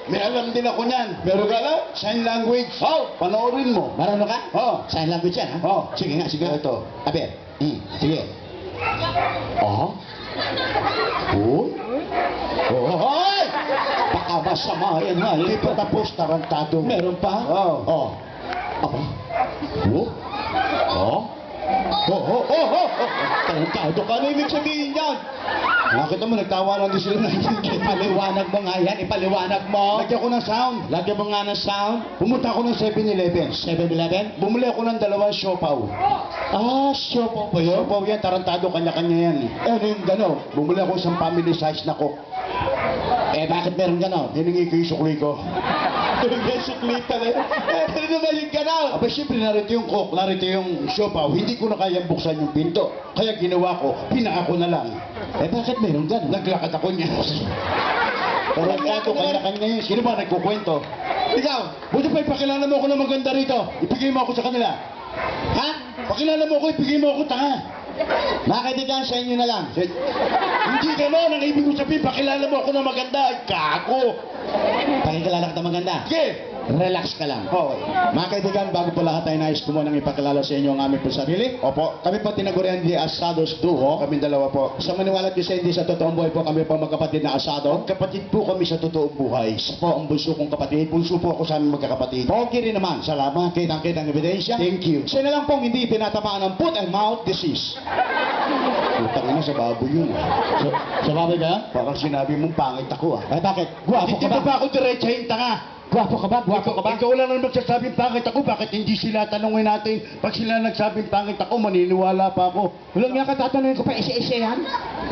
May alam din ako niyan. Meron ka alam? Sign language. Oh. Panoorin mo. Marano ka? Oh. Sign language yan, ha? Oh. Sige nga, sige. Ito. Abi. Sige. Oh. Oh. Oh. Hoy! Baka masama yan, ha? Hindi pa tapos, tarantado. Meron pa? Oh. Oh. Aba. Oh. Oh. Oh, oh, oh, oh, oh. Tarantado ka. Ano ibig sabihin yan? Nakita mo, nagtawa lang din sila na Ipaliwanag mo nga yan. Ipaliwanag mo. Lagyan ko ng sound. Lagyan mo nga ng sound. Pumunta ako ng 7-Eleven. 7-Eleven? Bumili ako ng 2 siopaw. Ah, siopaw pa yun? Siopaw yan, tarantado, kanya-kanya yan eh. Ano yung gano'n? Bumili ako isang family size na coke. Eh, bakit meron gano'n? Hiningi ko yung sukli ko. May sukli pala. Eh, pero naman yung gano'n. Aba, siyempre, narito yung coke, narito yung siopaw. Hindi ko na kayang buksan yung pinto. Kaya ginawa ko, pinaka ko na lang. Eh, bakit meron gano'n? Naglakad ako niya. Tarantado, kanya-kanya yun. Sino ba nagkukwento? Ikaw, buti pa ipakilala mo ako na maganda rito. Ipigay mo ako sa kanila. Ha? Pakilala mo ako, ipigay mo ako, tanga. Mga kaibigan, sa inyo na lang. Hindi gano'n, ang ibig ko sabihin, pakilala mo ako na maganda. Ay, kako. Pakikilala kita maganda. Sige. Relax ka lang. Okay. Mga kaibigan, bago po lahat ay nais ko munang ipakilala sa inyo ang aming po sarili. Opo. Kami po tinagurian di Asados Duo. Kaming dalawa po. Sa maniwala at isa hindi sa totoong buhay po kami po magkapatid na asado. Kapatid po kami sa totoong buhay. Isa po ang bunso kong kapatid. Bunso po ako sa aming magkakapatid. Pogi rin naman. Salamat. Kitang-kitang ebidensya. Thank you. Siya na lang pong hindi tinatamaan ng foot and mouth disease. Utang ina sa baboy yun. Sa baboy ba? Parang sinabi mong pangit ako ah. Eh bakit? Guwapo Hindi ka ba ba? ako diretsahin tanga? Guwapo ka ba? Guwapo ka ba? Ikaw lang ang magsasabing pangit ako. Bakit hindi sila tanongin natin? Pag sila nagsabing pangit ako, maniniwala pa ako. Walang nga katatanungin ko pa isa-isa yan.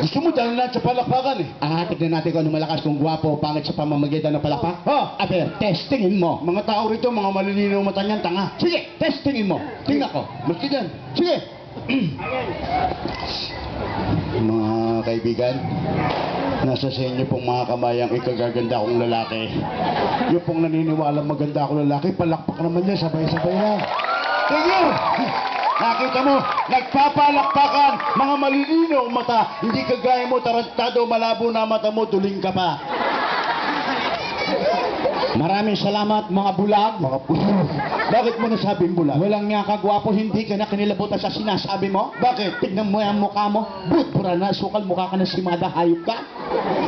Gusto mo dahil na sa palakpakan eh. Tignan natin kung ano malakas kung guwapo o pangit sa pamamagitan ng palakpak. Ha? Aber, testingin mo. Mga tao rito, mga malilinaw mata niyan, tanga. Sige, testingin mo. Tingnan ko. Maski dyan. Sige. Mga kaibigan, nasa sa inyo pong mga kamayang ikagaganda akong lalaki. Yung pong naniniwala maganda akong lalaki, palakpak naman niya, sabay-sabay na. Thank you! Nakita mo, nagpapalakpakan, mga malilinaw ang mata. Hindi kagaya mo, tarantado, malabo na mata mo, duling ka pa. Maraming salamat mga bulag. Mga puso. Bakit mo nasabing bulag? Walang nga kagwapo, hindi ka na kinilabutan sa sinasabi mo. Bakit? Tignan mo yung mukha mo. Budpura na, sukal mukha ka na simada, hayop ka.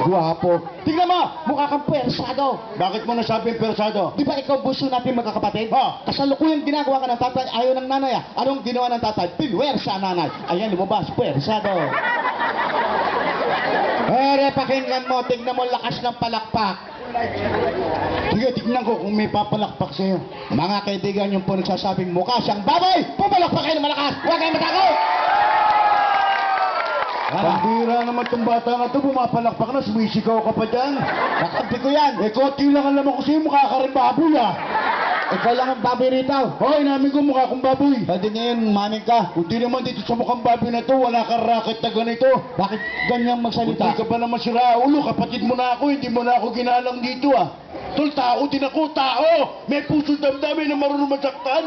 Guwapo. Tignan mo, mukha kang puwersado. Bakit mo nasabing persado? Di ba ikaw buso natin magkakapatid? Ha? Kasalukuyang ginagawa ka ng tatay, ayaw ng nanay ah. Anong ginawa ng tatay? Pinwersa nanay. Ayan, lumabas, puwersado. Ere, pakinggan mo, tignan mo lakas ng palakpak. Sige, tignan ko kung may papalakpak sa'yo. Mga kaibigan, yung po nagsasabing mukha siyang baboy, pumalakpak kayo ng malakas. Huwag kayong matakot! Pambira naman itong bata na ito, pumapalakpak na, sumisigaw ka pa dyan. Kakampi ko yan. Eh, konti lang ang laman ko sa'yo, mukha ka rin baboy ah. Ikaw lang ang baboy rito. Hoy, namin ko mukha kong baboy. Pwede ngayon, maning ka. Kundi naman dito sa mukhang baboy na to, wala kang racket na ganito. Bakit ganyan magsalita? Hindi ka ba naman sira ulo, kapatid mo na ako, hindi mo na ako ginalang dito ah. Tol, tao din ako, tao! May puso damdamin na marunong masaktan.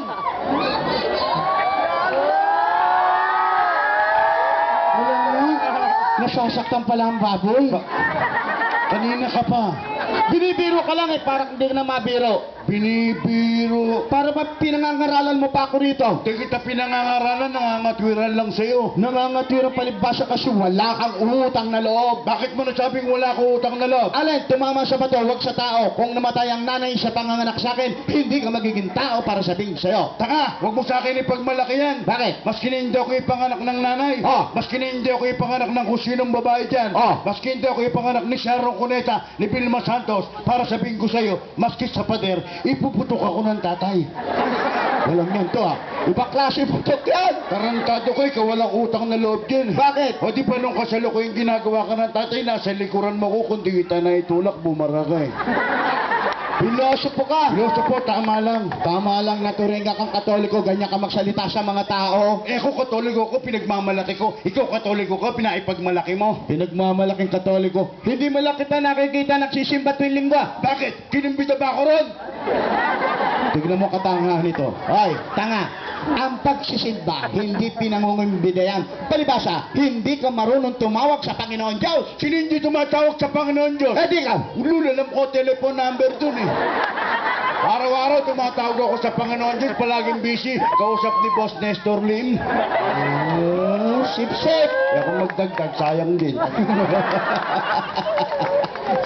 Alam mo, nasasaktan pala ang baboy. Kanina ka pa. Binibiro ka lang eh, parang hindi ka na mabiro. Binibiro. Para ba pinangangaralan mo pa ako rito? Hindi kita pinangangaralan, nangangatwiran lang sa'yo. Nangangatira palibasa kasi wala kang utang na loob. Bakit mo nasabing wala ko utang na loob? Alin, tumama sa bato, wag sa tao. Kung namatay ang nanay sa panganganak sa akin, hindi ka magiging tao para sabihin sa'yo. Taka, huwag mo sa akin ipagmalaki yan. Bakit? Maski na hindi ako ipanganak ng nanay. Oh. Maski na hindi ako ipanganak ng kung sinong babae dyan. Oh. Maski hindi ako ipanganak ni Sharon Cuneta, ni Vilma Santos, para sabihin ko sa'yo, maski sa pader, ipuputok ako ng tatay. Walang yan to ah. Iba klase putok yan. Tarantado ko, ikaw walang utang na loob din. Bakit? O di ba nung kasalukuyan ginagawa ka ng tatay, nasa likuran mo ko, kundi kita na itulak, bumara ka eh. Pilosopo ka. Pilosopo, tama lang. Tama lang, naturing ka kang katoliko, ganyan ka magsalita sa mga tao. Eh, ako katoliko ko, pinagmamalaki ko. Ikaw katoliko ko, pinaipagmalaki mo. Pinagmamalaking katoliko. Hindi mo lang kita nakikita nagsisimba tuwing linggo. Bakit? Kinimbita ba ako ron? Tignan mo katangahan nito. Hoy, tanga. Ang pagsisimba, hindi pinangungumbida yan. Palibasa, hindi ka marunong tumawag sa Panginoon Diyos. Sino hindi tumatawag sa Panginoon Diyos? Eh, di ka. Alam ko telephone number dun eh. Araw-araw tumatawag ako sa Panginoon Diyos, palaging busy. Kausap ni Boss Nestor Lim. Sip-sip. Kaya kung magdagdag, sayang din.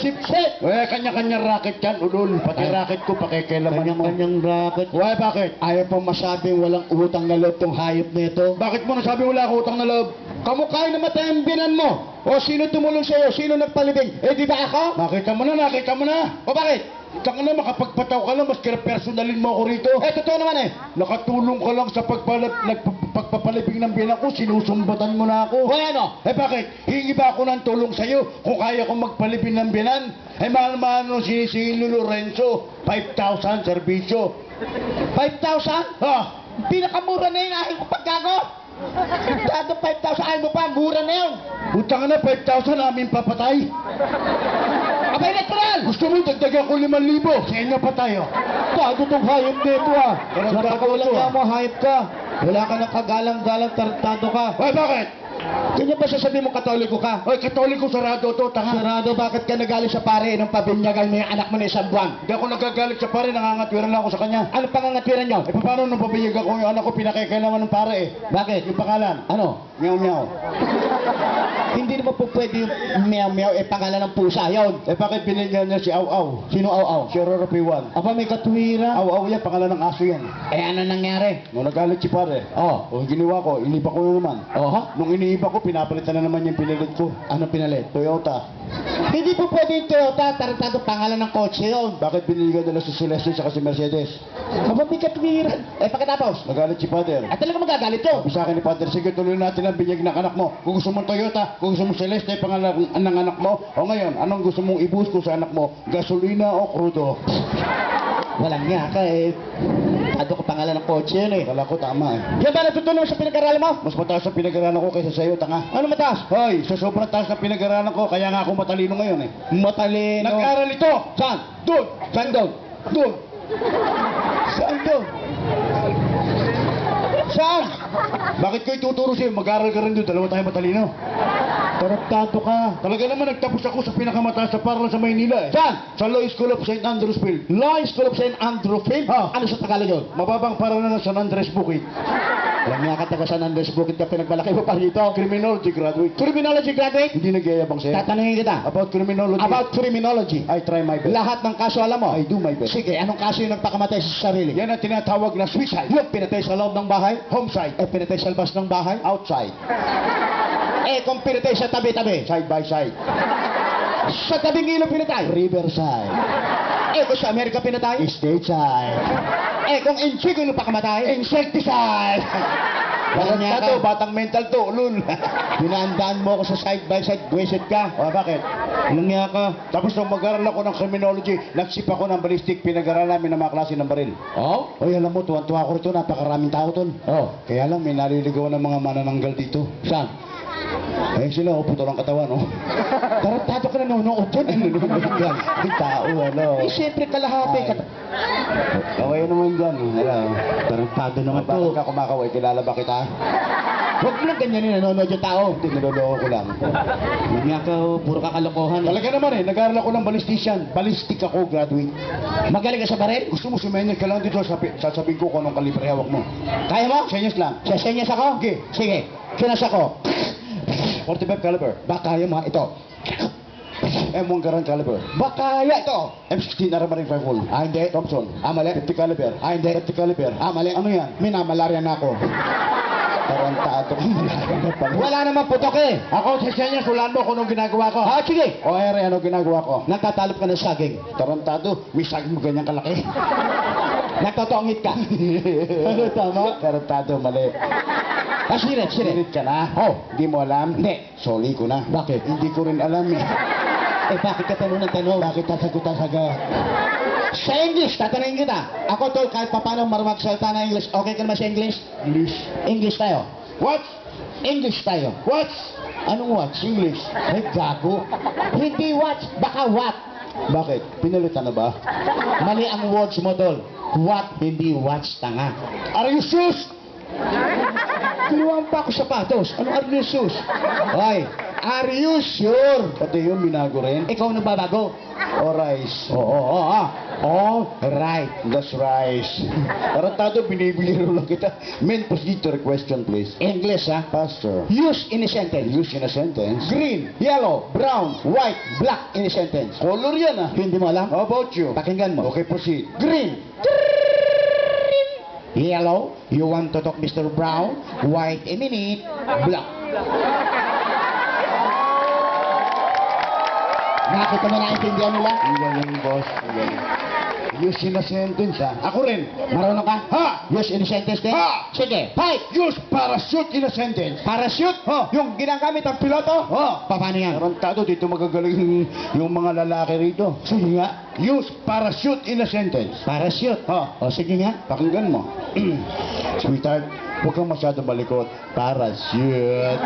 Sip-sip. Kanya-kanya racket yan, ulol. Pati Ay. racket ko, pakikailaman mo. Kanyang-kanyang racket. Bakit? Ayaw pang masabing walang utang na loob tong hayop nito. Bakit mo nasabi wala ako utang na loob? Kamukha na matay ang binan mo. O sino tumulong sa'yo? Sino nagpalibing? Eh, di ba ako? Nakita mo na. O bakit? Taka na, makapagpataw ka lang, mas personalin mo ako rito. Eh, totoo naman eh. Nakatulong ka lang sa pagpapalibing ng bilang ko, sinusumbatan mo na ako. O ano? Bakit? Hingi ba ako ng tulong sa'yo kung kaya kong magpalibing ng binan? Mahal-mahal nung sinisingil ni Lorenzo, 5,000 serbisyo. 5,000? Ha? Pinakamura na yun, ayaw ko pagkago. Dado 5,000, ayaw mo pa, mura na yun. Utang na, 5,000 namin papatay. Abay, natural! Gusto mo, dagdagan ko 5,000. Sa inyo pa tayo. Dado tong hayop nito ah. Tarantado Napakawalang to, ah. nga mo, hayop ka. Wala ka ng kagalang-galang, tarantado ka. Bakit? Ganyan ba sasabihin mo katoliko ka? Katoliko sarado to, tanga. Sarado, bakit ka nagaling sa pare ng pabinyagan mo yung anak mo na isang buwan? Hindi ako nagagalit sa pare, nangangatwiran lang ako sa kanya. Ano pangangatwiran nyo? Paano nung pabiyagan ko yung anak ko, pinakikailangan ng pare eh? Bakit? Yung pangalan? Ano? Meow. Hindi naman po pwede yung meow-meow eh pangalan ng pusa, yon. Bakit binigyan niya si Aw-Aw? Sino aw-aw? Si Aurora P1. Aba, may katwiran. Aw-Aw yan, pangalan ng aso yan. Eh, ano nangyari? Nung nagalit si pare, Oh. ginawa ko, iniba ko na naman. Oho? Nung iniiba ko, pinapalitan na naman yung pinilit ko. Ano pinalit? Toyota. Hindi po pwede yung Toyota, tarantado pangalan ng kotse yun. Bakit binigyan nila si Celeste at si Mercedes? Aba, may katwiran. Eh, pagkatapos? Nagalit si Father. At talaga magagalit yun. Sabi sa akin ni Father, sige tuloy natin ang binyag ng anak mo. Kung gusto mong Toyota, kung gusto mong Celeste, pangalan ng anak mo. O ngayon, anong gusto mong i-boost ko sa anak mo? Gasolina o crudo? Walang nga ka eh. Ano ko pangalan ng kotse yun eh. Kala ko tama eh. Yan ba natutulong sa pinag-aralan mo? Mas mataas ang pinag-aralan ko kaysa sa'yo, tanga. Ano mataas? Hoy, sa sobrang taas ng pinag-aralan ko, kaya nga ako matalino ngayon eh. Matalino. Nag-aral ito! Saan? Doon! Saan doon? Doon! Saan doon? Saan? Bakit ko ituturo sa'yo? Mag-aral ka rin doon, dalawa tayo matalino. Tarantado ka. Talaga naman, nagtapos ako sa pinakamataas sa paral sa Maynila eh. Saan? Sa Law School of St. Andrews Field. Law School of St. Andrew Field? Ha? Ano sa Tagalog yun? Mababang paral na ng San Andres Bukid. Alam niya ka taga San Andres Bukid ka pinagmalaki mo pa rito. Criminology graduate. Criminology graduate? Hindi nagyayabang sa'yo. Tatanungin kita. About criminology. About criminology. I try my best. Lahat ng kaso alam mo? I do my best. Sige, anong kaso yung nagpakamatay sa sarili? Yan ang tinatawag na suicide. Yung pinatay sa loob ng bahay? Homicide. Eh, pinatay sa labas ng bahay? Outside. Eh, kung pinatay sa tabi-tabi? Side by side. Sa tabing ilog pinatay? Riverside. Eh, kung sa Amerika pinatay? Stateside. Eh, kung in Chico yung pakamatay? Insecticide. Walang niya to, ka. batang mental to, lul. Pinaandaan mo ako sa side by side, buwisit ka. O, bakit? Walang niya ka. Tapos nung mag-aral ako ng criminology, nagsip ako ng ballistic, pinag-aral namin ng mga klase ng baril. Oh? Oy, alam mo, tuwan-tuwa ako rito, napakaraming tao ton. Oh. Kaya lang, may naliligaw ng mga manananggal dito. Saan? Eh sila, puto lang katawan, oh. Tarantado ka na nanonood dyan. Ay, tao, ano. Eh, siyempre kalahati ka. Okay naman dyan, ano. Tarantado naman Bakit to. ka kumakaway? Kilala ba kita? Huwag mo lang ganyan yung nanonood yung tao. Hindi, niloloko ko lang. Huwag nga ka, puro kakalokohan. Talaga naman eh, nag-aaral ako ng balistician. Ballistic ako, graduate. Magaling ka sa baril? Gusto mo sumenyas ka lang dito, sasabihin ko kung anong kalibre hawak mo. Kaya mo? Senyas lang. Sasenyas ako? Sige. Sige. Kinas ako. 45 caliber. Ba kaya mo? Ito. M1 Garand caliber. Ba kaya ito? M16 Armoring Rifle. Ah, hindi. Thompson. Ah, mali. 50 caliber. Ah, hindi. 50 caliber. Ah, mali. Ano yan? Minamalarya na ako. Tarantado ka. Wala naman putok eh. Ako, si Senyas, hulaan mo kung anong ginagawa ko. Ah, sige. O, ere, ano ginagawa ko? Nagtatalop ka ng saging. Tarantado, may saging mo ganyan kalaki. Nagtotongit ka. Ano tama? Tarantado, mali. Ah, sirit, sirit. Sirit ka na? Oh. Hindi mo alam? Hindi. Soli ko na. Bakit? Hindi ko rin alam eh. Eh, bakit ka tanong ng tanong? Bakit tasagutan saga? Sa English, tatanungin kita. Ako, tol, kahit paano marunong magsalita ng English, okay ka naman sa English? English. English tayo. What? English tayo. What? Anong what? English. Ay, gago. Hindi what, baka what. Bakit? Pinalitan na ba? Mali ang words mo, tol. What, hindi watch, tanga. Are you sus? Kinuhaan pa ako sapatos. Ano are you sus? Hoy, are you sure? Pati yun, binago rin. Ikaw nagbabago? O rice. Oh, right. That's rice. Tarantado, binibiro lang kita. Main procedure question, please. English, ha? Pastor. Use in a sentence. Use in a sentence. Green, yellow, brown, white, black in a sentence. Color yan ah. Hindi mo alam? How about you? Pakinggan mo. Okay, proceed. Green. Yellow, you want to talk Mr. Brown. White, a minute. Black. Nakita mo na intindihan nila? Ang galing, boss. Ang galing. Use in a sentence, ha? Ako rin. Marunong ka? Ha! Use in a sentence din? Ha! Sige, fight! Use parachute in a sentence. Parachute? Ha! Yung ginagamit ng piloto? Ha! Paano yan? Tarantado, dito magagaling yung mga lalaki rito. Sige nga. Use parachute in a sentence. Parachute? Ha! O sige nga. Pakinggan mo. Sweetheart, huwag kang masyado malikot. Parachute.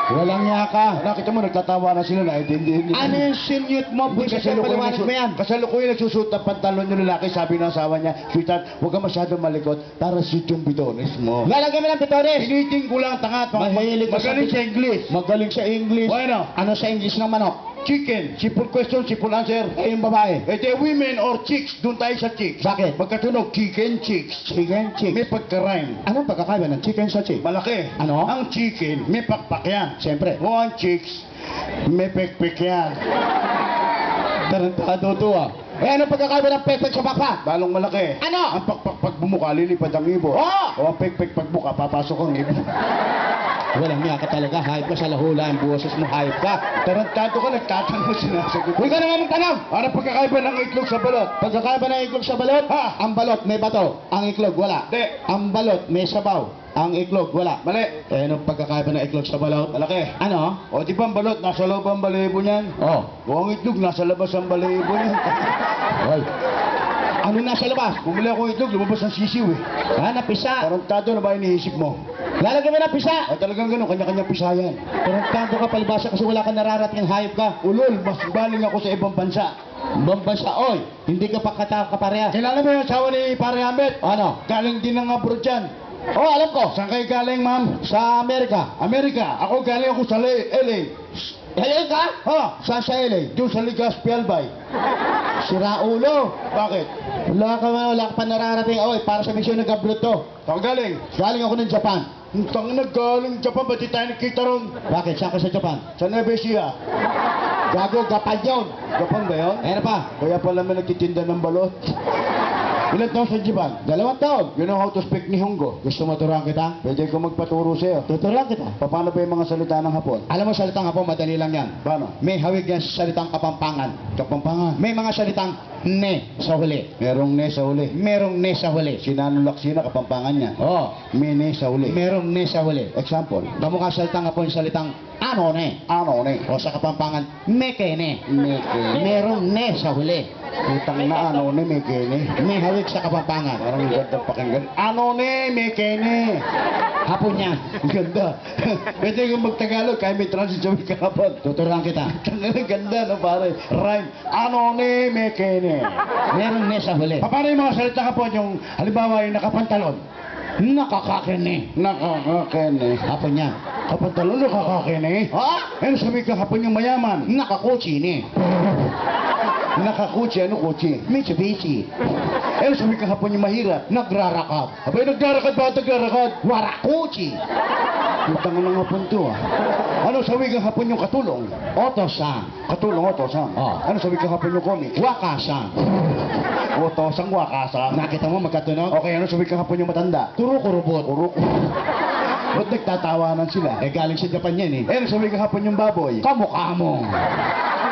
Walang niya ka. Nakita mo, nagtatawa na sila na hindi. Ano yung sinute mo? Busa sa paliwanag mo yan. Kasalukuyan nagsusuot ng pantalon yung lalaki, sabi ng asawa niya, sweetheart, huwag kang masyado malikot, parachute yung bitones mo. Lalagyan mo ng bitones. Piniting ko lang tanga. Mahilig ka Magaling sa English. Magaling sa English. Bueno. Ano sa English ng manok? Chicken. Simple question, simple answer. Eh, yung babae. Eh, the women or chicks, doon tayo sa chicks. Bakit? Pagkatunog, chicken, chicks. Chicken, chick. May pagka-rhyme. Anong pagkakaiba ng chicken sa chick? Malaki. Ano? Ang chicken, may pakpak yan. Siyempre. O ang chicks, may pekpek yan. Tarantado to ah. Eh, ano pagkakaiba ng pekpek sa pakpak? Lalong malaki. Ano? Ang pakpak pag bumuka, lilipad ang ibo. Oh! O ang pekpek pag buka, papasok ang ibo. Walang niya ka talaga. Hayop ka sa lahula. Ang boses mo, hayop ka. Tarantado ka, nagtatanong sinasagot. Huwag ka naman magtanong. Ano pagkakaiba ng itlog sa balot? Pagkakaiba ng iklog sa balot? Ha? Ang balot may bato. Ang iklog wala. Di. Ang balot may sabaw. Ang iklog wala. Mali. Eh, anong pagkakaiba ng iklog sa balot? Malaki. Ano? O di ba ang balot, nasa loob ang balahibo niyan? Oh. O ang itlog, nasa labas ang balahibo niyan. Hoy. Ano nasa labas? Bumili ako ng itlog, lumabas ang sisiw eh. Ha, napisa. Tarantado na ba iniisip mo? Lalagyan mo na pisa. Ay talagang ganun, kanya-kanya pisayan. Tarantado ka palibasa kasi wala ka nararating hayop ka. Ulol, mas baling ako sa ibang bansa. Bambansa, oy. Hindi ka pa kaparehas. Kilala mo yung asawa ni Pare Ambet? Ano? Galing din ng abroad yan. Oh, alam ko. Saan kayo galing, ma'am? Sa Amerika. Amerika. Ako galing ako sa LA. Ayun ka? Ha? Saan sa LA? Doon sa Legazpi Albay. Sira ulo. Bakit? Wala ka pa nararating. Oy, para sa misyon nag-upload to. Saan galing? Galing ako ng Japan. Tang nagaling Japan, ba't di tayo nakita ron? Bakit? Saan ka sa Japan? Sa Nueva Ecija. Gago, Gapan yun. Japan ba yun? Ano pa? Kaya pala may nagtitinda ng balot. Ilan taon sa Japan? 2 taon. You know how to speak Nihongo? Gusto mo turuan kita? Pwede ko magpaturo sa'yo. Tuturuan kita. Paano ba yung mga salita ng Hapon? Alam mo, salitang Hapon, madali lang yan. Paano? May hawig yan sa salitang Kapampangan. Kapampangan. May mga salitang ne sa huli. Merong ne sa uli. Merong ne sa huli. Sinanulaksina, Kapampangan niya. Oh, May ne sa uli. merong ne sa huli. Example. Kamukha salitang Hapon, salitang ano ne. Ano ne? O sa Kapampangan, meke ne. Meke. Merong ne sa huli. Utang na ano ne, meke ne. May hawig sa Kapampangan. Parang ang ganda pakinggan. Ano ne, meke ne. Hapon yan. Ang ganda. Pwede kang magtagalog, kaya may transit sa kahapon. Tuturuan kita. Ang ganda, no, pare. Rhyme. Ano ne, meke ne. Merong ne sa huli. Paano yung mga salita kapon, yung halimbawa yung nakapantalon? Nakakakene. Nakakakene. Hapon yan. Kapantalon, nakakakene. Ha? Ano sabi ka kapon yung mayaman? Nakakotsi ne. Nakakutsi, ano kutsi? Mitsubishi. Ano sabi ka kapon yung mahirap? Nagrarakab. Abay, nagdarakad ba? Nagdarakad? Warakotsi. Utang na nga po ito, ah. Ano sabi ka kapon yung katulong? Otosan. Katulong, otosang. Oh. Ano sabi ka kapon yung comic? Wakasan. Otosang, wakasang. Nakita mo magkatunog? Okay, ano sabi ka kapon yung matanda? Kuro-kurubot. Urok. Ba't nagtatawanan sila? Eh, galing sa Japan yan eh. Ano sabi ka kapon yung baboy? Kamukha mo.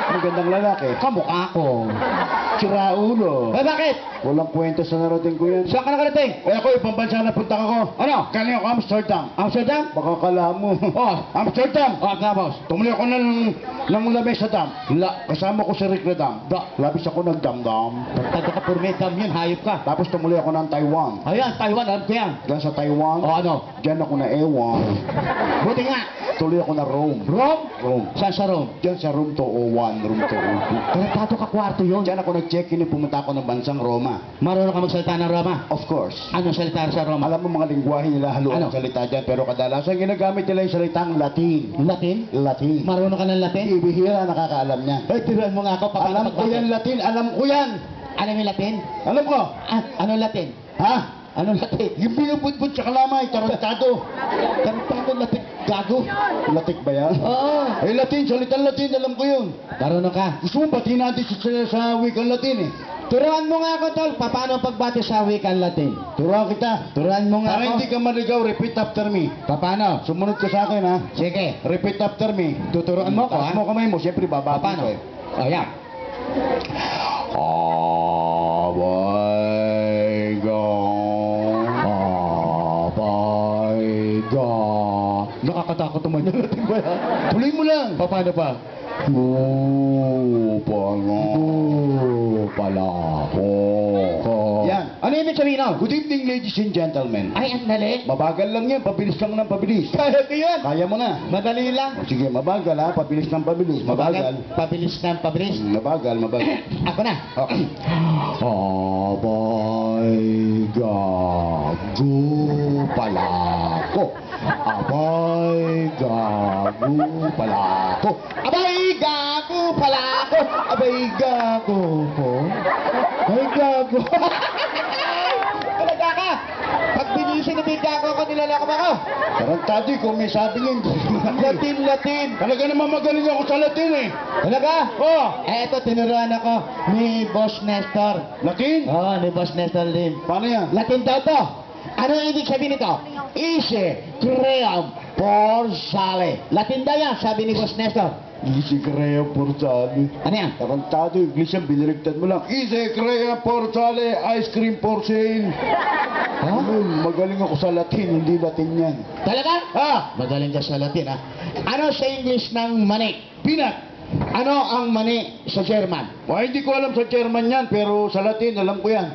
Magandang lalaki. Kamukha ko. Sira ulo. Eh, bakit? Walang kwento sa narating ko yan. Saan ka nakarating? Eh ako, ibang bansa na punta ako. Ano? Galing ako Amsterdam. Amsterdam? Baka kala mo. Oh. Amsterdam! Oh, tapos? Tumuli ako ng lamesa dam. Kasama ko si Rick Redam. Labis ako ng damdam. Taga ka Purmedam yan, hayop ka. Tapos tumuli ako ng Taiwan. Ayan, Taiwan, alam ko yan. Diyan sa Taiwan, O ano? diyan ako na ewan. Buti nga. Tuloy ako na Rome. Rome? Rome. Saan sa Rome? Diyan sa room 201, room 202. Tarantado ka kwarto yun. Diyan ako nag-check-in yung pumunta ako ng bansang Roma. Marunong ka magsalita ng Roma? Of course. Anong salita sa Roma? Alam mo mga lingwahe nila haluan Ano? ng salita dyan, pero kadalasan ginagamit nila yung salitang Latin. Latin? Latin. Marunong ka ng Latin? Ibihira nakakaalam niya. Eh, tiruan mo nga ako. Paano Alam ko yan Latin, alam ko yan. Ano yung Latin? Alam ko. Ah, ano Latin? Ha? Ano Latin? Yung binubudbud sa kalamay, tarantado. Tarantado Latin. Gago. Latik ba yan? Oo. Eh Latin, salitang Latin, alam ko yun. Marunong ka. Gusto mo batiin natin sa wikang Latin eh. Turuan mo nga ako, tol. Paano pagbati sa wikang Latin? Turuan kita. Turuan mo nga Para ako. hindi ka maligaw, repeat after me. Paano? Sumunod ka sa akin ha. Sige. Repeat after me. Tuturuan mo ako, Taas ha? mo kamay mo, siyempre babati Paano? ko eh. Oh, yan. Nakakatakot naman yung Latin ba yan? Tuloy mo lang. Paano pa? Pala ko. Yan. Ano ibig sabihin nun? Good evening, ladies and gentlemen. Ay, ang dali. Mabagal lang yan, pabilis lang ng pabilis. Kaya ko yun. Kaya mo na. Madali lang. O, sige, mabagal ha, pabilis ng pabilis. Mabagal. Pabilis ng pabilis. Mabagal, mabagal. Ako na. Okay. Abay, gago pala ko. Abay, gago pala ko. Abay, gago pala ako. Abay, gago ko. Abay, gago. Talaga ka. Pag binisin na gago ako, nilalako ba ako? Tarantado ko, may sabi nga, Latin, Latin. talaga naman magaling ako sa Latin eh. Talaga? Oh, Eh, ito, tinuruan ako ni Boss Nestor. Latin? Oo, ni Boss Nestor din. Paano yan? Latin daw to. Ano ang ibig sabihin nito? Ise, cream, por sale. Latin daw yan, sabi ni Boss Nestor. Easy Crea Portale. Ano yan? Tarantado, English yan, biniligtad mo lang. Easy Crea Portale, ice cream for sale. Magaling ako sa Latin, hindi Latin yan. Talaga? Ah, Magaling ka sa Latin, ha? Ano sa English ng mani? peanut. Ano ang mani sa German? Hindi ko alam sa German yan, pero sa Latin, alam ko yan.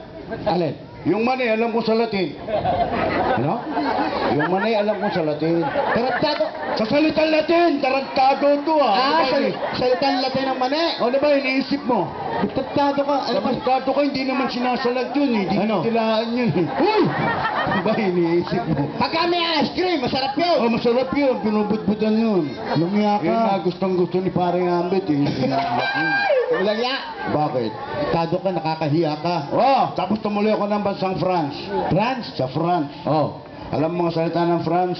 Alin? Yung mani, alam ko sa Latin. Ano? Yung mani, alam ko sa Latin. Tarantado. Sa salitang Latin, tarantado to ah. Salitang Latin ng mani. Ano ba iniisip mo? Tarantado ka. Ano ba? Tarantado ka, hindi naman sinasalag yun eh. Hindi Ano? tilaan yun eh. Uy! Ano ba iniisip mo? Pagka may ice cream, masarap yun. Oh, masarap yun, pinubudbudan yun. Lumiya Yun ka. nga gustong gusto ni paring Ambit eh. Walang ya. Bakit? Tarantado ka, nakakahiya ka. Oh, tapos tumuloy ako ng bansang France. France? Sa France. Oh. Alam mo mga salita ng France?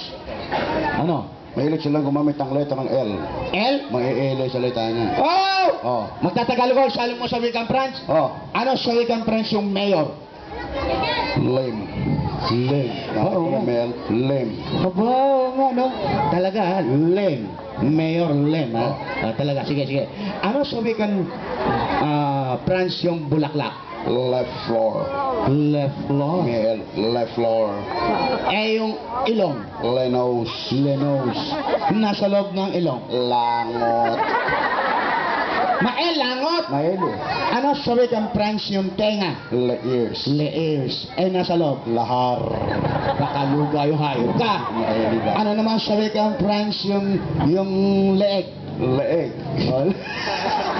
Ano? Mahilig silang gumamit ng letra ng L. L? Mang-i-L yung salita niya. Oh! Oh. Magtatagalog ako, sabi mo sa wikang France? Oh, Ano sa wikang France yung mayor? lame. Lame. Oo. Mel, lame. Aba, nga no? Talaga, ha? Lem. Mayor Lem, ha? Ah, talaga, sige, sige. Ano sa wikang France yung bulaklak? Left floor. Left floor. Mel, left floor. Eh, yung ilong? Lenos. Lenos. Nasa loob ng ilong? Langot. Maelangot! Maelo. Ano sa wikang France yung tenga? Leers. Leers. Eh, nasa loob? Lahar. Bakaluga yung hayop ka. Maeli ba? Ano naman sa wikang France yung leeg? Leeg.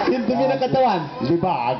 Yung dumi ng katawan? Libag.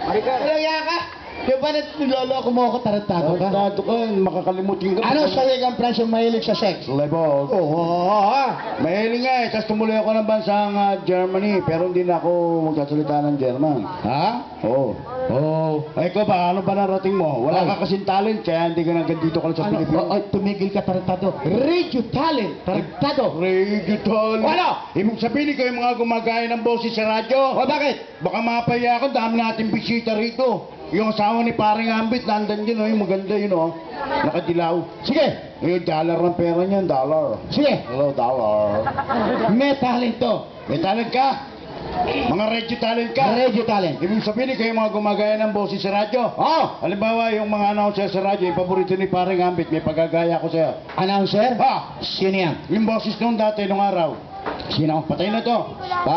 Kaya ka? Yung ba niloloko mo ako, tarantado ka? Tarantado ka, makakalimutin ka. Ano sa wikang France yung mahilig sa sex? Lebog. Oo. Mahiling nga eh. Tapos tumuloy ako ng bansang Germany. Pero hindi na ako magsasalita ng German. Ha? Oo. Oo. Ay ko ba, ano ba narating mo? Wala ka kasing talent, kaya hindi ka naging dito ka lang sa Ano? Pilipinas. Ay, tumigil ka, tarantado. Radio talent, tarantado. Radio talent. Ano? Ibig sabihin ko yung mga gumagaya ng boses sa radyo. O, bakit? Baka mapaya ako, dami natin bisita rito. Yung asawa ni paring Ambit, nandan yun, oh, yung maganda yun, oh. Nakadilaw. Sige, Yung dollar ng pera niyan, dollar. sige. Hello, dollar. May talent to. May talent ka? Mga radio talent ka? Radio talent. Ibig sabihin ko yung mga gumagaya ng boses sa radyo. Oh, Halimbawa, yung mga announcer sa radyo, yung paborito ni paring Ambit, may pagagaya ko sa'yo. announcer? Ha? Sino yan? Yung boses nung dati, nung araw. Sino? Patay na to.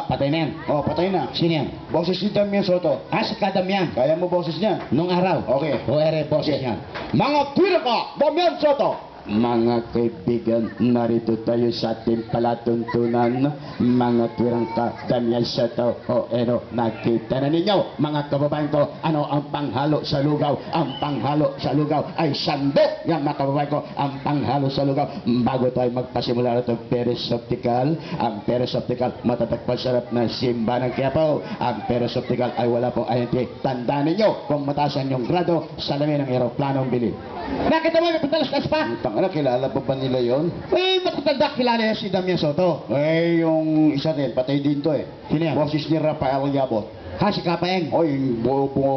Patay na yan. Oh, patay na. Sino yan? Boses ni Damian Soto. Si Kadamian. Kaya mo boses niya? Nung araw. Okay. O ere, boses Okay. yan. Mga tira ka, Damian Soto. mga kaibigan, narito tayo sa ating palatuntunan. Mga twirangka, Daniel Soto, Ero, nakita na ninyo, mga kababayan ko, ano ang panghalo sa lugaw? Ang panghalo sa lugaw ay sandok. Yan mga kababayan ko, ang panghalo sa lugaw. Bago tayo magpasimula na itong Perez Optical, ang Perez Optical, matatagpan sarap na simba ng Quiapo. Ang Perez Optical ay wala pong INT. Tandaan ninyo, kung mataas ang inyong grado, salamin ng aeroplanong bili. Nakita mo, may patalas pa? Tangina, kilala pa ba nila yon? Eh, matatanda, kilala yan si Damian Soto. Eh, yung isa din, patay din to eh. Sino yan? Boses ni Rafael Yabot. Ha, si Kapaeng. O, yung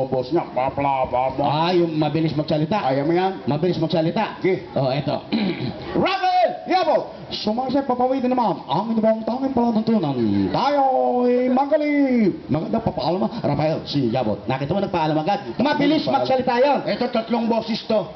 boss niya, papla. Ah, yung mabilis magsalita. Ayaw mo yan? Mabilis magsalita. Okay. Oh, eto. Rafael Yabot! Sumasay papawid na naman ang inibang tanging palatuntunan. Tayo'y magaling! Maganda papaalam mo, Rafael, si Yabot. Nakita mo, nagpaalam agad. Mabilis magsalita yon. Ito, tatlong boses to.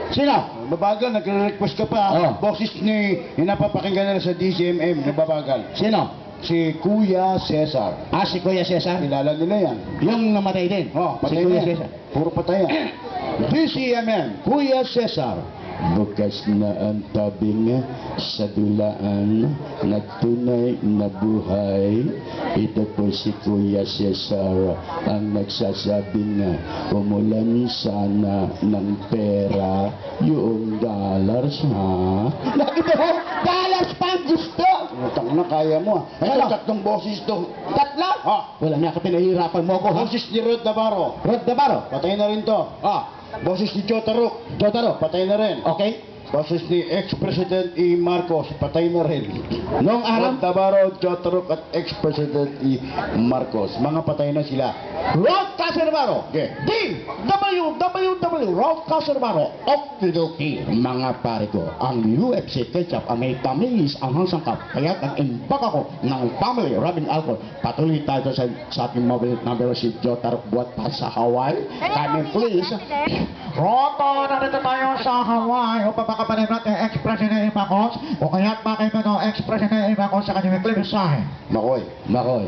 Sino? Babagal, nagre-request ka pa. Oh. Boses ni napapakinggan nila sa DCMM, nababagal. Sino? Si Kuya Cesar. Ah, si Kuya Cesar. Kilala nila yan. Yung namatay din. Oh, si patay Kuya na yan. Cesar. Puro patay yan. DCMM, Kuya Cesar. Bukas na ang tabing sa dulaan na tunay na buhay. Ito po si Kuya Cesar ang nagsasabing umulan sana ng pera yung dollars, ha? Nakita mo? Dollars pa ang gusto! Utang na, kaya mo. Ito, tatlong boses to. Tatlo? Ah, Wala niya ka pinahihirapan mo ako, ha? boses ni Rod Navarro. Rod Navarro. Patay na rin to. Ah, Boses ni Jotaro. Jotaro. Patay na rin. Okay. Boses ni ex-president E. Marcos. Patay na rin. Noong araw, Rod Navarro, Jotaro at ex-president E. Marcos. Mga patay na sila. Rod Casanavaro. Okay. www. Rod Casanavaro. Okidoki. Mga pare ko, ang UFC ketchup ang may tamis ang hangsangkap. Kaya nag-imbak ako ng family Robin Alcohol. Patuloy tayo sa ating mobile number si Jotaro buat pa sa Hawaii. Kami please. Roto, narito tayo sa Hawaii upang makapanin natin ang ex-president Marcos o kaya makaiba ng ex-president Marcos sa kanyang mensahe. Makoy. Makoy.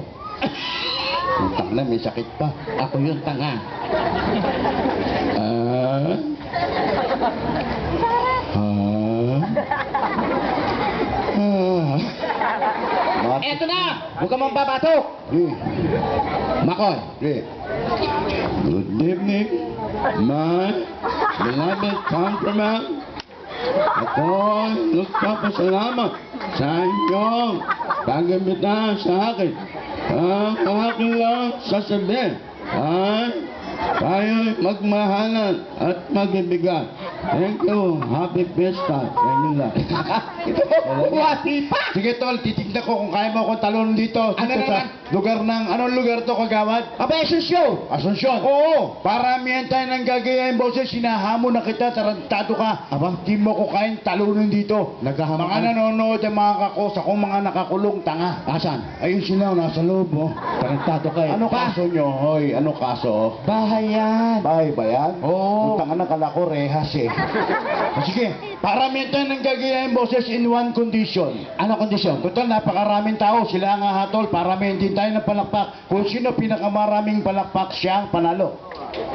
Utang na, may sakit pa. Ako yung tanga. Eto na! Huwag ka mong babatok! Makoy. Good evening, my beloved countrymen. Ako nagpapasalamat sa inyong pag-imbita sa akin. Ang aking lang sasabihin ay tayo'y magmahalan at mag-ibigan. Thank you. Happy Fiesta. Sa inyo lang. Buwati pa! Sige tol, titignan ko kung kaya mo akong talon dito. Ano Dito sa naman? lugar ng, anong lugar to kagawad? Aba, show! Asunsyon. Oo, paramihan tayo ng gagayahin boses, sinahamon na kita, tarantado ka. Aba? Di mo ko kayang talunin dito. Naghahamon Mga ka? nanonood ang mga kakos, akong mga nakakulong tanga. Asan? Ayun sila, nasa loob mo. Tarantado ka eh. Ano kaso nyo, hoy? Ano kaso? Bahay yan. Bahay ba yan? Oo. Yung tanga na kala ko, rehas eh. Sige, paramihan tayo ng gagayahin boses in one condition. Ano kondisyon? Total, napakaraming tao. Sila ang hahatol. Paramihan din tayo ng palakpak. Kung sino pinakamaraming palakpak, siya ang panalo.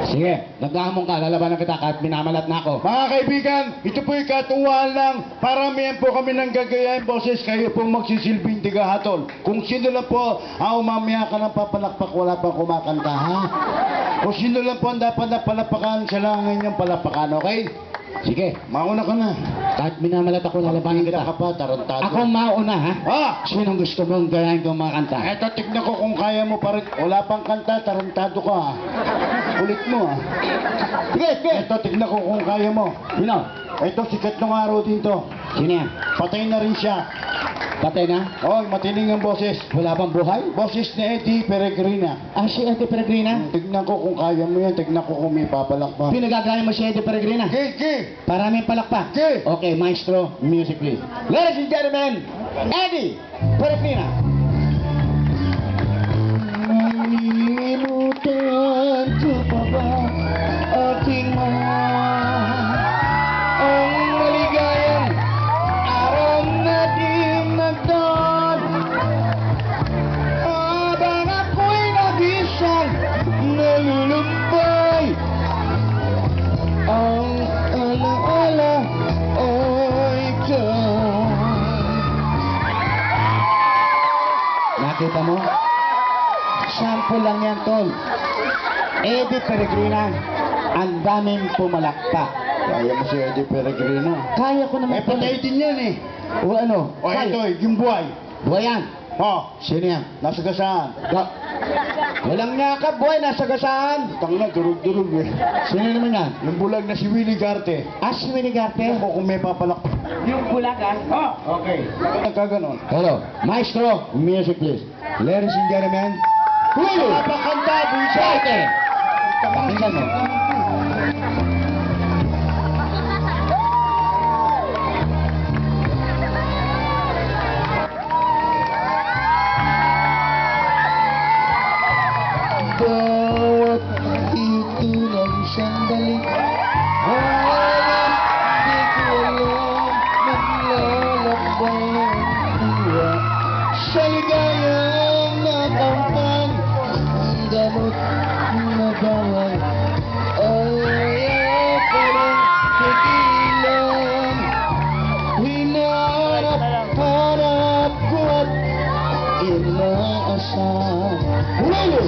Sige, naghahamon ka, lalabanan kita kahit minamalat na ako. Mga kaibigan, ito po'y katuwaan lang. Paramihan po kami ng gagayahin boses. Kayo pong magsisilbing tigahatol. Kung sino lang po ang umamaya ka ng papalakpak, wala pang kumakanta, ha? Kung sino lang po ang dapat na palapakan, siya lang ang inyong palapakan, okay? Sige, Mauna ka na. kahit minamalat ako, lalabanan Kita kita. ka pa, tarantado. Ako mauna, ha? Ah! Sinong gusto mong gayahin kong mga kanta? Eto, tignan ko kung kaya mo pa rin. Wala pang kanta, tarantado ka, ha? Ulit mo, ha? Sige, sige! Eto, tignan ko kung kaya mo. Sino? Eto, sikat ng araw din to. Sino yan? Patay na rin siya. Patay na? Oh, matining ang boses. Wala bang buhay? Boses ni Eddie Peregrina. Ah, si Eddie Peregrina? Tignan ko kung kaya mo yan. Tignan ko kung may papalak pa. Pinagagaya mo si Eddie Peregrina? Okay. Paraming palakpak. Okay. Okay, maestro, music please. Ladies and gentlemen, Eddie Peregrina. Nalimutan ko pa ba ating mga ang maligayang araw na di nagdaan habang ako'y nag-isang nalulumbay ang alaala ay Nakita mo? Sample lang yan, tol. Eddie Peregrina, ang daming pumalakpak. Kaya mo si Eddie Peregrino. Kaya ko naman. May patay din yan eh. O ano? O ito eh, yung buhay. Buwayan. Oh, Sino yan? nasa gasaan. Walang nyakap, boy. Nasa gasaan. Tang na, durug-durug eh. Sino naman yan? Yung bulag na si Willie Garte. Si Winigarte. Ako kung may papalakpak. Yung bulagan? Ah, okay. Nagkaganon. Hello. Maestro, music please. Ladies and gentlemen, Hulu! Napakanta, buisa. Sarte! Pakinggan mo. Bawat ito ng sandali Halos di ko alam Naglalakbay ang buwa Sa ligayang nakampang Ang gamot na bawal Ay ako rin tigilan Hinarap-harap ko at inaasam Hulu!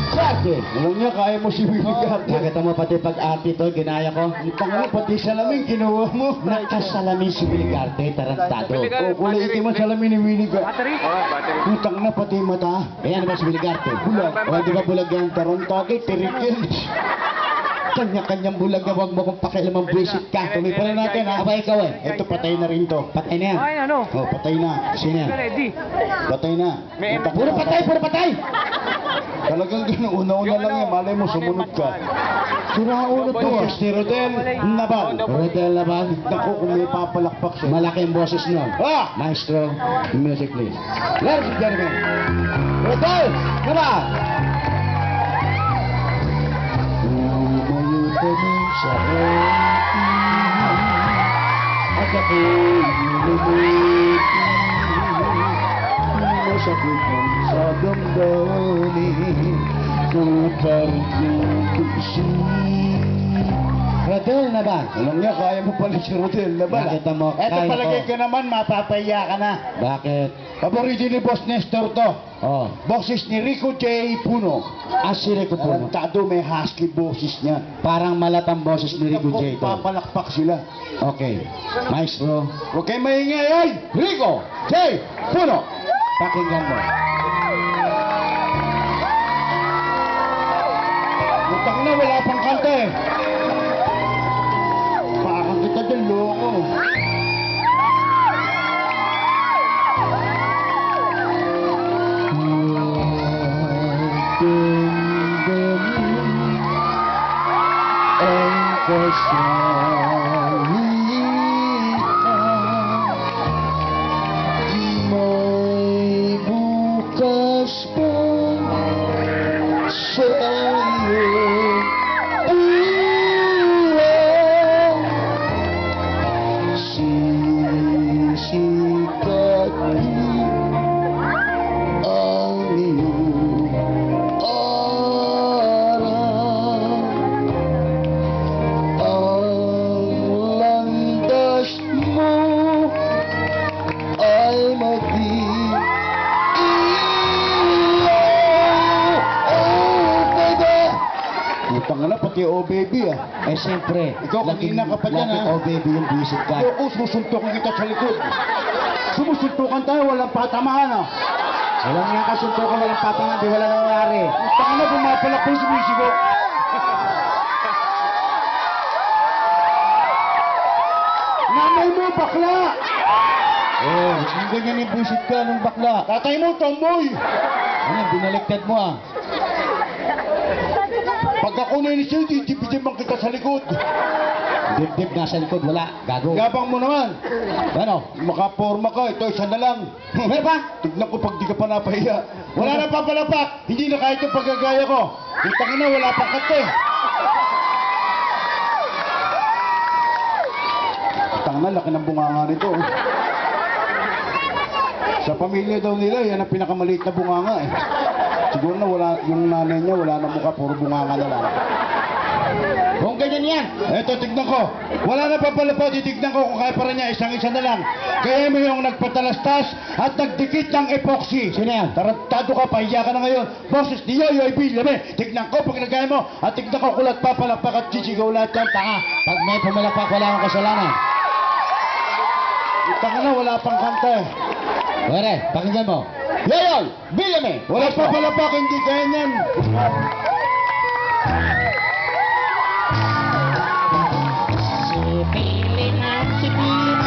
Sarte! Alam niya, kaya mo si Willie Garte. Nakita mo pati pag-arte to, ginaya ko. Tang na, pati salamin, kinuha mo. Nakasalamin si Winigarte, tarantado. O, kulay itim ang salamin ni Willie Garte. Battery? Oo, battery. Utang na, pati mata. Ayan naman si Winigarte. Bulag. O, di ba bulag yan? Tarantado, tirikil. Kanya-kanyang bulag na huwag mo kung pakialamang buwisit ka. Tuloy pa rin natin, ha? Aba, ikaw eh. Ito, patay na rin to. Patay na yan. Ay, ano? Oh, patay na. Sino yan? Ready. Patay na. May Utang Puro na. patay, puro patay! Talagang ganun, una-una lang yan. Malay mo, sumunod ka. Siraulo to. Ito, si Rodel Nabal. Rodel Laban. Naku, kung may papalakpak siya. Malaki ang boses nun. Ah! Maestro, music please. Ladies and gentlemen, Rodel Laban! Lumayo kami sa at ako'y lumuliti masakit man sa damdamin kupar kong isip Rodel na ba? Alam niya, kaya mo pala si Rodel Nabal. Nakita mo, Eto, kaya palagay ko. ka naman, mapapaya ka na. Bakit? Paborito ni Boss Nestor to. Oh, Boses ni Rico J. Puno. asire ko po. Tarantado, may husky boses niya. Parang malatang boses ni Rico Naku, J. to. papalakpak sila. Okay. Maestro, Huwag kayo maingay, ay! Rico J. Puno! pakinggan mo. Utang na, wala pang kanta eh. Parang kita dyan, loko. Ang kasalitan may bukas pa sa iyong buwan sisikat ang iyong araw ang landas mo ay mag-ilaw. Oh, baby! Utang na, pati oh baby ah. Eh, siyempre. Ikaw, kanina ka pa dyan, lagi, ha? oh, baby, yung visit ka. Loko, susuntokin kita sa likod. Sumusuntukan tayo, walang patamaan ah. Walang nga kasuntukan, walang patangan, di wala nangyari. Utang na, pumapalak po sumisigo. Nanay mo, bakla! Oh, yung ganyan yung visit ka ng bakla. Tatay mo, tomboy! Ano, binaliktad mo ah. Pag ako na inisyo, didibidibang kita sa likod. Dibdib nasa likod, wala. Gago. Yabang mo naman. Ano? Makaporma ka, ito isa na lang. Meron pa? Tignan ko pag di ka pa napahiya. Wala na papalapak. Hindi na kahit yung paggagaya ko. Utang na, wala pang kate. Utang na, laki ng bunganga nito. Sa pamilya daw nila, yan ang pinakamaliit na bunganga eh. Siguro na wala, yung nanay niya wala na mukha, puro bunganga na lang. Kung ganyan yan. Eto, tignan ko. Wala na pa pala po, titignan ko kung kaya pa rin niya, isang-isa na lang. Kaya mo yung nagpatalastas at nagdikit ng epoxy. Sino yan? Tarantado ka, pahiya ka na ngayon. Boses ni Yoyo Ibilame. Tignan ko pag nagaya mo at tignan ko kulat pa palakpak at sisigaw lahat yan. Tanga. Pag may pumalakpak, wala akong kasalanan. Tanga na, wala pang kanta eh. Pare, pakinggan mo. Yoyoy, Bilame. Wala pa palakpak, hindi kaya niyan. Sipilin ang sipilin.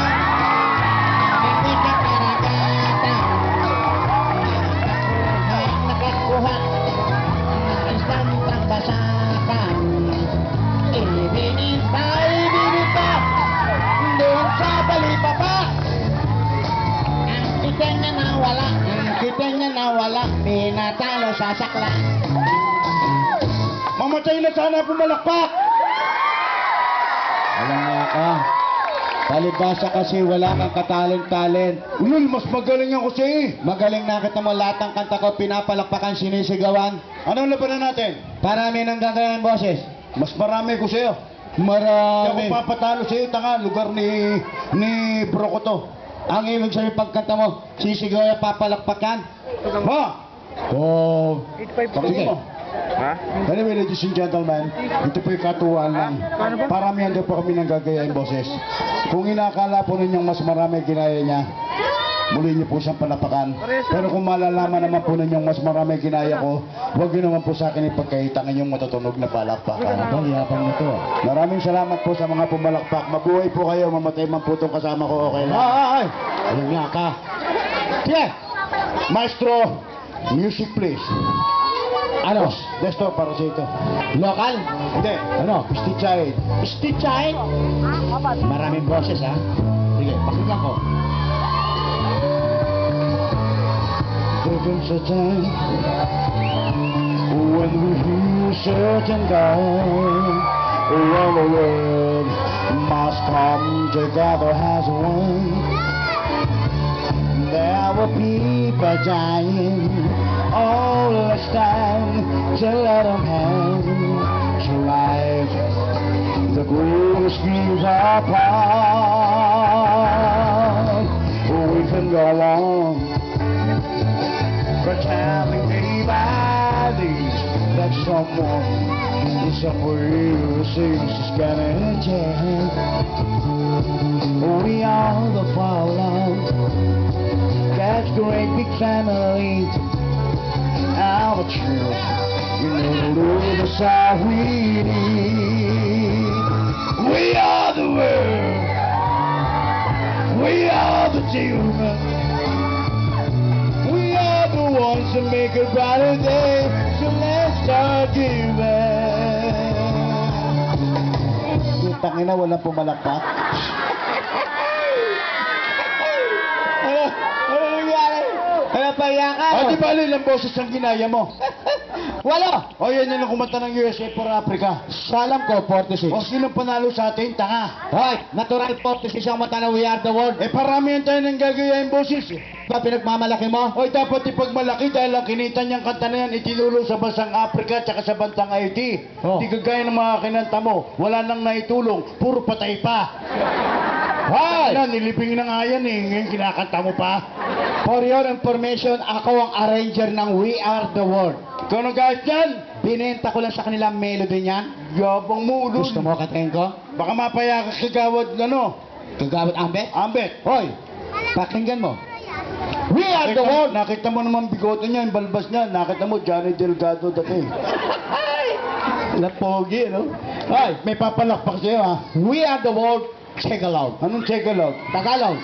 Hindi ka karagatan. Nakakuha ng isang pangbasakan. Ibinis pa, doon sa balipapa. Ang kiteng niya nawala, pinatalo sa sakla. Mamatay na sana pumalakpak. Alam niya ka, palibasa kasi wala kang katalent-talent. Ulul, mas magaling ako siya eh. Magaling nakita mo lahat ng kanta ko, pinapalakpakan, sinisigawan. Anong labanan natin? Parami nang gagayan boses. Mas marami ko sa'yo. Kaya Marami. kung papatalo sa'yo, tanga, lugar ni bro ko to. Ang ibig sabihin pagkanta mo, sisigawan, papalakpakan. Ha? Oh. Pakinggan mo. Ha? Anyway, ladies and gentlemen, ito po yung katuwaan lang. Paramihan daw po kami ng gagayain boses. Kung inakala po ninyong mas marami ginaya niya, muli niyo po siyang palapakan. Pero kung malalaman naman po ninyong mas marami ginaya ko, huwag niyo naman po sa akin ipagkahitangan yung matutunog na palakpakan. Ang yapang nito. Maraming salamat po sa mga pumalakpak. Mabuhay po kayo, mamatay man po itong kasama ko, okay lang. Ay! Alam niya ka. Sige! Maestro, music please. Ano? Destor, para sa ito. Local? Hindi. Ano? Stitchite. Stitchite? Maraming boses ha. Sige, pakinggan ko. There comes a time when we hear certain God around the world must come together as one. There were people dying all this time to let them have to life. The greatest dreams apart. We can go on pretending day by day that someone somewhere seems to getting chance. We are the fallout. That's great big family. Our children, you know the side we need. We are the world. We are the children. We are the ones to make a brighter day. So let's start giving. Putang ina, walang pumalakpak. Ano nangyari? Ano pa iyan ka? O, di ba ilang boses ang ginaya mo? Walo! O, yan yung kumanta ng USA for Africa. Sa alam ko, 46. O, sino panalo sa atin? Tanga. Hoy, natural 46 ang mata na We Are the World. Eh, paramihan tayo ng gagayain boses. Ba pinagmamalaki mo? Oy, dapat ipagmalaki dahil ang kinita niyang kanta na yan itinulong sa bansang Africa at sa bansang Haiti. Oh. Di kagaya ng mga kinanta mo, wala nang naitulong, puro patay pa. Hoy! Na, nilibing na nga yan eh, ngayon kinakanta mo pa. For your information, ako ang arranger ng We Are the World. Ikaw na guys yan, Binenta ko lang sa kanila ang melody niyan. yabang mo ulol. Gusto mo katayin ko? Baka mapaya ka kagawad ano, Kagawad Ambet? Ambet. Hoy, pakinggan mo. We are the world. Nakita mo naman bigote niya, yung balbas niya. Nakita mo, Johnny Delgado dati. Napogi, no? Ay, may papalakpak sa'yo, ha? We are the world. Check aloud. Anong Tagalog? Tagalog.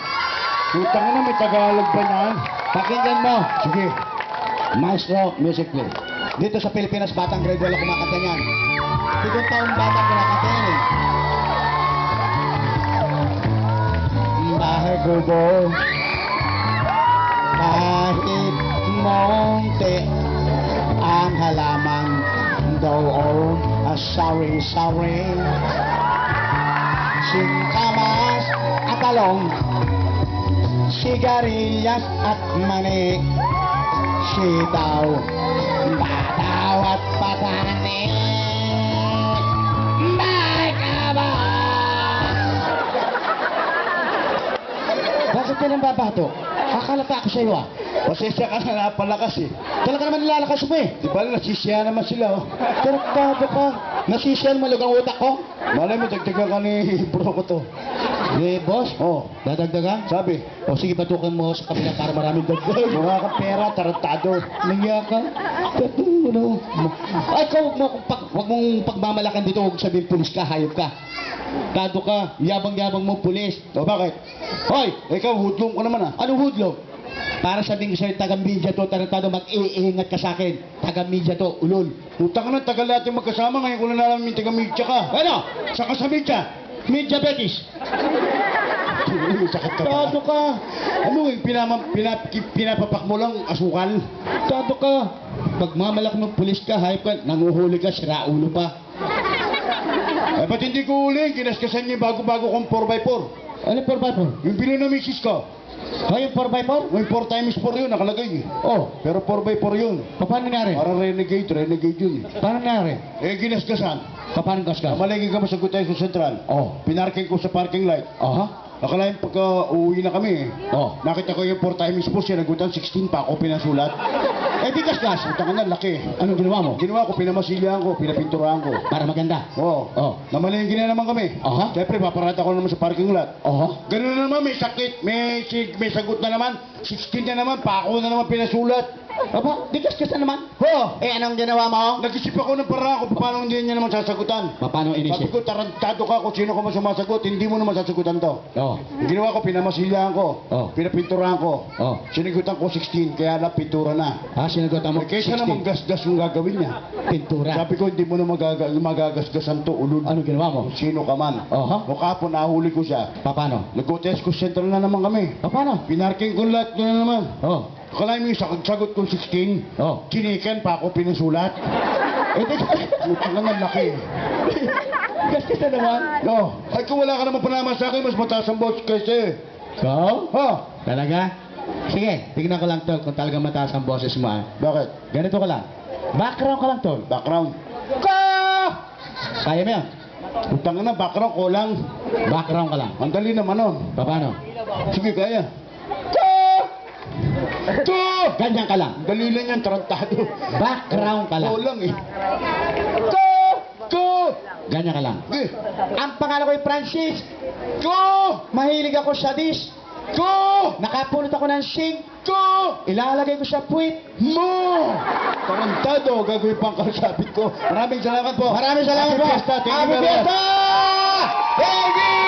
Utang na, may Tagalog pa niyan. Pakinggan mo. Sige. Maestro, music please. Dito sa Pilipinas, batang grade wala kumakanta niyan. Pitong taong batang kumakanta yan eh. Bahay ko bo, kahit monte ang halaman, though old, sorry. Singkamas at talong, sigarilyas at mani, sitaw, bataw at patani. bato. Akala pa ako sa'yo ah. Pasensya ka na, napalakas eh. Talaga naman nilalakas mo eh. Di ba, nasisiya naman sila oh. Tarantado ka. Nasisiyan mo lugang utak ko. Malay mo, dagdagan ka ni bro ko to. Eh, boss. Oh, Dadagdagan? sabi, O sige, batukan mo sa kabila para maraming dagdag. mukha ka pera, tarantado. Nangyaya ka? Ano? Ay, ikaw, wag mong pagmamalakan dito. Huwag sabihin pulis ka, hayop ka. Tado ka, yabang-yabang mo pulis. O bakit? Hoy, Ikaw, hudlong ka naman ah. anong hudlog? Para sabihin ko sa'yo, taga-media to, tarantado, mag-iingat ka sa akin. Taga-media to, ulol. Utang na, tagal natin magkasama, ngayon ko na nalaman yung taga-media ka. Ano? Saka sa media. Media Betis. Uy, sakit ka pa. Tado ka. Ano yung pinapapak mo lang, asukal? Tado ka. Pagmamalak ng pulis ka, hayop ka, nanguhuli ka, sira ulo pa. Eh, ba't hindi ko uli? Kinaskasan niya yung bago-bago kong 4x4. Ano 4x4? Yung pino na misis ko. Ay, yung 4x4? Yung 4x4 yun, nakalagay eh. Oh, Pero 4x4 yun. paano nangyari? Para renegade yun eh. Paano nangyari? Eh, ginaskasan. Paano gasgas? Malagay ka masagot tayo sa sentral. Oh. Pinarking ko sa parking lot. Aha. Akalain pagka uuwi na kami eh. Oh. Nakita ko yung 4x4 siya, nagutan 16 pa ako pinasulat. Eh, di gasgas. Utang na, laki. Anong ginawa mo? Ginawa ko, pinamasilyahan ko, pinapinturahan ko. Para maganda. Oo. Oh. Namalingin na naman kami. Aha. Siyempre, paparada ko naman sa parking lot. Oh. Ganun na naman, may sakit, may sagot na naman. 16 na naman, pako na naman pinasulat. Aba, di gasgas na naman. Ho! Eh, anong ginawa mo? Nag-isip ako ng paraan kung paano hindi niya naman sasagutan. Paano Sabi inisip? ko, tarantado ka kung sino ka man sumasagot, hindi mo naman sasagutan to. Oh. Yung ginawa ko, pinamasilyahan ko, Oh. pinapinturahan ko. Oh. Sinigutan ko 16, kaya lang pintura na. Ah, sinagutan mo. Eh, kaysa naman gasgas yung gagawin niya. Pintura. Sabi ko, hindi mo na magagasgasan to, ulul. Anong ginawa mo? Sino ka man. Aha. O kahapon, nahuli ko siya. Paano? Nag-test ko central na naman kami. Paano? Pinarking ko lahat na naman. Oh. Akalain mo yung sagot ko 16. Oh. Kinikan pa ako pinasulat. Eh, di utang na ng laki. Gasgas na naman. No. Ay, kung wala ka naman panaman sa akin, mas mataas ang boss kasi. Ikaw? Ha? Talaga? Sige, tignan ko lang tol kung talagang mataas ang boses mo ah. Bakit? Ganito ka lang. Background ka lang tol. Background. Kaya mo yan? Utang na, background ko lang. Background ka lang. Ang dali naman nun. Paano? Sige, kaya. Ganyan ka lang. Dali lang yan, tarantado. Background ka lang. Oo lang eh. Ganyan ka lang. Eh, Ang pangalan ko ay Francis. Go! Mahilig ako sa dish. Go! Nakapulot ako ng sink. Go! Ilalagay ko sa puwit. Mo! Tarantado, gagawin pang karsapit ko. Maraming salamat po. Maraming salamat Happy po. Fiesta. Thank you Happy very much. Fiesta! Thank you!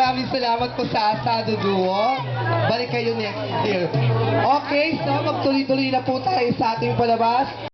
Maraming salamat po sa Asado Duo. Balik kayo next year. Okay, so magtuloy-tuloy na po tayo sa ating palabas.